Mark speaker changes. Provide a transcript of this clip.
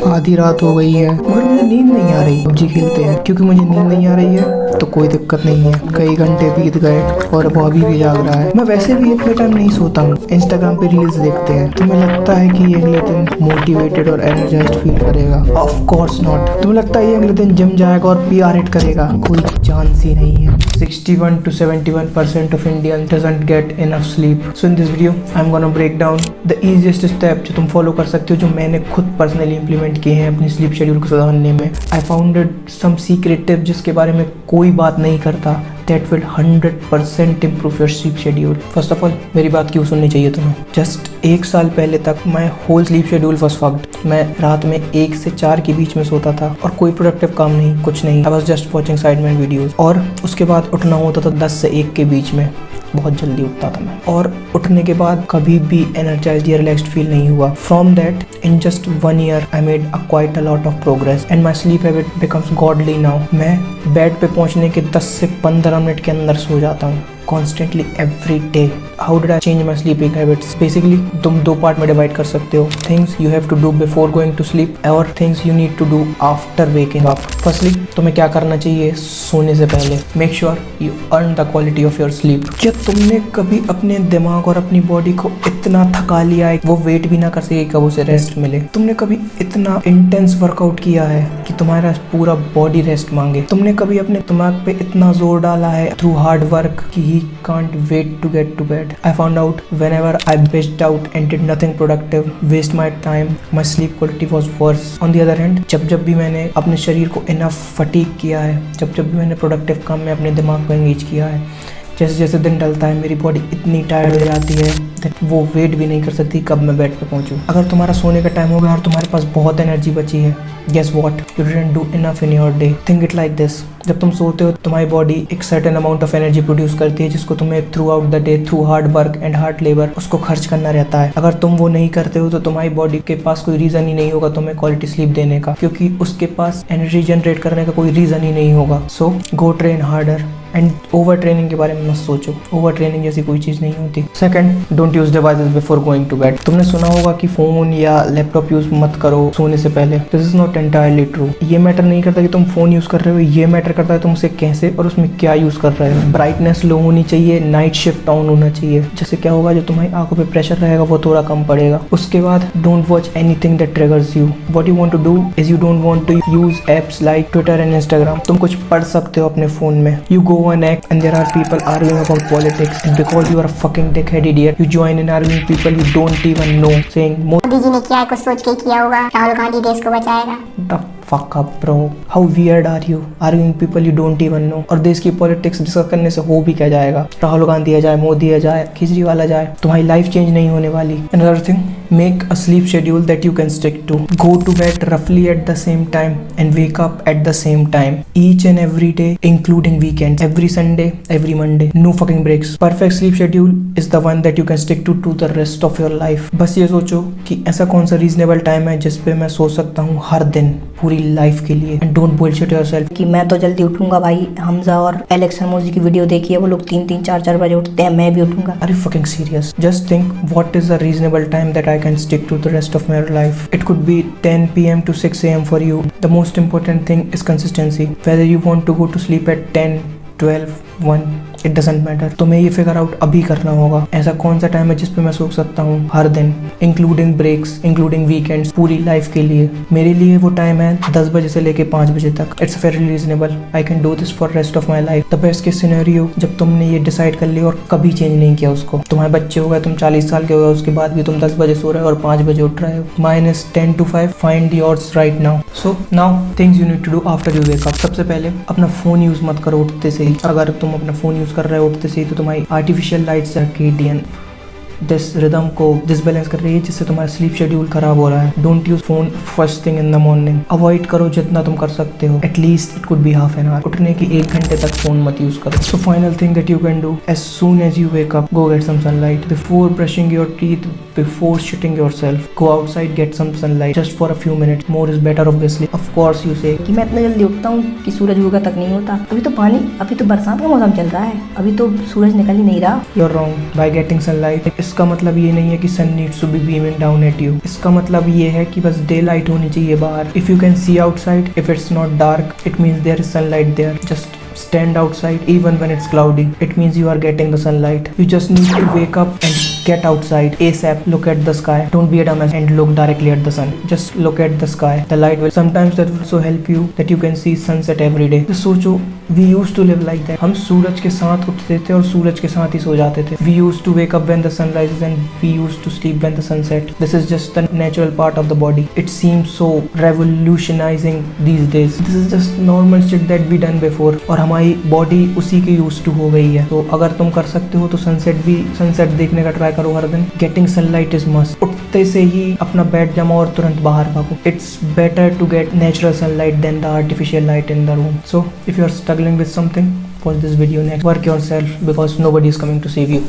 Speaker 1: आधी रात हो गई है मगर मुझे नींद नहीं आ रही। पबजी खेलते हैं क्योंकि मुझे नींद नहीं आ रही है तो कोई दिक्कत नहीं है। कई घंटे बीत गए और वो अभी भी जाग रहा है। मैं वैसे भी इतने टाइम नहीं सोता हूँ। इंस्टाग्राम पे रील्स देखते हैं। तुम्हें लगता है कि ये अगले दिन मोटिवेटेड और एनर्जाइज्ड फील करेगा? Of course not. तुम्हें लगता है ये अगले दिन जिम जाएगा और PR हिट करेगा? कोई चांस ही नहीं है। 61 to 71% of Indians doesn't get enough sleep. So in this video, I'm gonna break down the easiest step जो तुम फॉलो कर सकते हो, जो मैंने खुद पर्सनली इम्प्लीमेंट किए हैं अपनी स्लीप शेड्यूल को सुधारने में। I found some secret tips जिसके बारे में कोई बात नहीं करता। That will 100% improve your sleep schedule. First of all, मेरी बात क्यों सुननी चाहिए तुम्हें? जस्ट 1 साल पहले तक मैं whole sleep schedule was fucked. मैं रात में 1 से 4 के बीच में सोता था और कोई प्रोडक्टिव काम नहीं, कुछ नहीं। I was just watching sideman videos. और उसके बाद उठना होता था 10 से 1 के बीच में। बहुत जल्दी उठता था मैं और उठने के बाद कभी भी एनर्जाइज्ड या रिलैक्स्ड फील नहीं हुआ। From that in just 1 year I made quite a lot of progress and my sleep habit becomes godly now. मैं बेड पे पहुंचने के 10 से 15 मिनट के अंदर सो जाता हूँ constantly every day. How did I change my sleeping habits? Basically तुम 2 पार्ट में डिवाइड कर सकते हो। Things you have to do before going to sleep और things you need to do after waking up. Firstly तुम्हें क्या करना चाहिए सोने से पहले? Make sure you earn the quality of your sleep. क्या तुमने कभी अपने दिमाग और अपनी बॉडी को इतना थका लिया है वो वेट भी ना कर सके कब उसे रेस्ट मिले? तुमने कभी इतना इंटेंस वर्कआउट किया है कि तुम्हारा पूरा बॉडी रेस्ट मांगे? तुमने कभी अपने दिमाग पे इतना जोर डाला है थ्रू हार्ड वर्क कि ही can't wait to get to bed? I found out whenever I bitched out and did nothing productive, waste my time, my sleep quality was worse. On the other hand, जब भी मैंने अपने शरीर को enough fatigue किया है, जब भी मैंने productive काम में अपने दिमाग को engage किया है, जैसे जैसे दिन ढलता है मेरी बॉडी इतनी टायर्ड हो जाती है वो वेट भी नहीं कर सकती कब मैं बेड पे पहुंचूं। अगर तुम्हारा सोने का टाइम हो गया और तुम्हारे पास बहुत एनर्जी बची है, guess what? You didn't do enough in your day. Think it like this. जब तुम सोते हो तुम्हारी बॉडी एक certain amount of energy produce करती है जिसको तुम्हें through out the day through hard work and hard labour उसको खर्च करना रहता है। अगर तुम वो नहीं करते हो तो तुम्हारी बॉडी के पास कोई रीजन ही नहीं होगा तुम्हें क्वालिटी स्लीप देने का, क्योंकि उसके पास एनर्जी जनरेट करने का कोई रीजन ही नहीं होगा। So go train harder and over training के बारे में मत सोचो। ओवर ट्रेनिंग जैसी कोई चीज़ नहीं होती। Second, don't use devices before going to bed. तुमने सुना होगा कि फोन या लैपटॉप यूज मत करो सोने से पहले। This is not entirely true. ये मैटर नहीं करता कि तुम फोन यूज कर रहे हो, ये मैटर करता है तुम उसे कैसे और उसमें क्या यूज कर रहे हो। ब्राइटनेस लो होनी चाहिए, नाइट शिफ्ट ऑन होना चाहिए। जैसे क्या होगा, जो तुम्हारी आंखों पे प्रेशर रहेगा वो थोड़ा कम पड़ेगा। उसके बाद don't watch anything that triggers you. What you want to do is you don't want to use apps like Twitter and Instagram. तुम कुछ पढ़ सकते हो अपने फोन में। You go on X and there are people arguing about politics and because you are a fucking dickhead idiot you join in arguing people you don't even know saying
Speaker 2: Modi ji ने किया है कुछ सोच के किया होगा, राहुल गांधी देश को बचाएगा।
Speaker 1: the fuck up bro, how weird are you arguing people you don't even know। और देश की पॉलिटिक्स डिस्कस करने से हो भी क्या जाएगा? राहुल गांधी आ जाए, मोदी आ जाए, केजरीवाल आ जाए, तुम्हारी लाइफ चेंज नहीं होने वाली। another thing, make a sleep schedule that you can stick to. Go to bed roughly at the same time and wake up at the same time each and every day including weekends, every Sunday, every Monday, no fucking breaks. Perfect sleep schedule is the one that you can stick to the rest of your life. बस ये सोचो कि ऐसा कौन सा reasonable time है जिस पे मैं सो सकता हूँ हर दिन पूरी लाइफ के लिए। एंड डोंट बुलशिट योरसेल्फ
Speaker 3: कि मैं तो जल्दी उठूंगा भाई। हमजा और एलेक्स हरमोजी की वीडियो देखी है, वो लोग 3-3 4-4 बजे उठते हैं, मैं भी उठूंगा।
Speaker 1: Are you fucking serious? Just think what is a reasonable time that I can stick to the rest of my life. It could be 10 PM to 6 AM for you. The most important thing is consistency. Whether you want to go to sleep at 10, 12, 1, it doesn't matter. तुम्हें ये figure out अभी करना होगा ऐसा कौन सा time है जिस पे मैं सो सकता हूँ हर दिन, इंक्लूडिंग ब्रेक्स, इंक्लूडिंग वीकेंड्स, पूरी लाइफ के लिए। मेरे लिए वो टाइम है 10 बजे से लेके 5 बजे तक। It's very reasonable. I can do this for rest of my life. The best case scenario जब तुमने ये डिसाइड कर लिया और कभी चेंज नहीं किया उसको। तुम्हारे बच्चे हो गए, तुम 40 साल के हो गए, उसके बाद भी तुम 10 बजे सो रहे हो और 5 बजे उठ रहे हो। Mine is 10 to 5। Find yours right now. So now things you need to do after you wake up. सबसे पहले अपना फोन यूज मत करो उठते से ही। अगर तुम अपना फोन यूज कर रहे हो उठते से ही तो तुम्हारी artificial lights circadian this rhythm को डिसबैलेंस कर रही है जिससे तुम्हारा स्लीप शेड्यूल खराब हो रहा है। Don't use phone first thing in the morning. Avoid करो जितना तुम कर सकते हो। At least it could be half an hour. उठने की 1 घंटे तक फोन मत यूज करो। So final thing that you can do as soon as you wake up, go get some sunlight before brushing your teeth, before sitting yourself. Go outside, get some sunlight just for a few minutes. More is better obviously. Of course you से
Speaker 3: कि मैं इतना जल्दी उठता हूँ कि सूरज उगा तक नहीं होता। अभी तो बरसात का मौसम चल रहा है, अभी तो सूरज निकल ही नहीं रहा।
Speaker 1: You are wrong. By getting sunlight इसका मतलब ये नहीं है कि sun needs to be beaming down at you. इसका मतलब ये है कि बस डे लाइट होनी चाहिए बाहर। If you can see outside, if it's not dark, it means there is sunlight there. Just stand outside even when it's cloudy. It means you are getting the sunlight. You just need to wake up and get outside ASAP. Look at the sky. Don't be a dumbass and look directly at the sun. Just look at the sky. The light will sometimes that will also help you that you can see sunset every day. Just सोचो, we used to live like that. हम सूरज के साथ उठते थे और सूरज के साथ ही सो जाते थे. We used to wake up when the sun rises and we used to sleep when the sun sets. This is just the natural part of the body. It seems so revolutionizing these days. This is just normal shit that we done before. और हमारी body उसी के use to हो गई है। तो अगर तुम कर सकते हो तो सनसेट देखने का ट्राई करो हर दिन। Getting sunlight is must. उठते से ही अपना बेड जमा और तुरंत बाहर भागो। It's better to get natural sunlight than the artificial light in the room. So if you are struggling with something, pause this video next. Work yourself because nobody is coming to save you.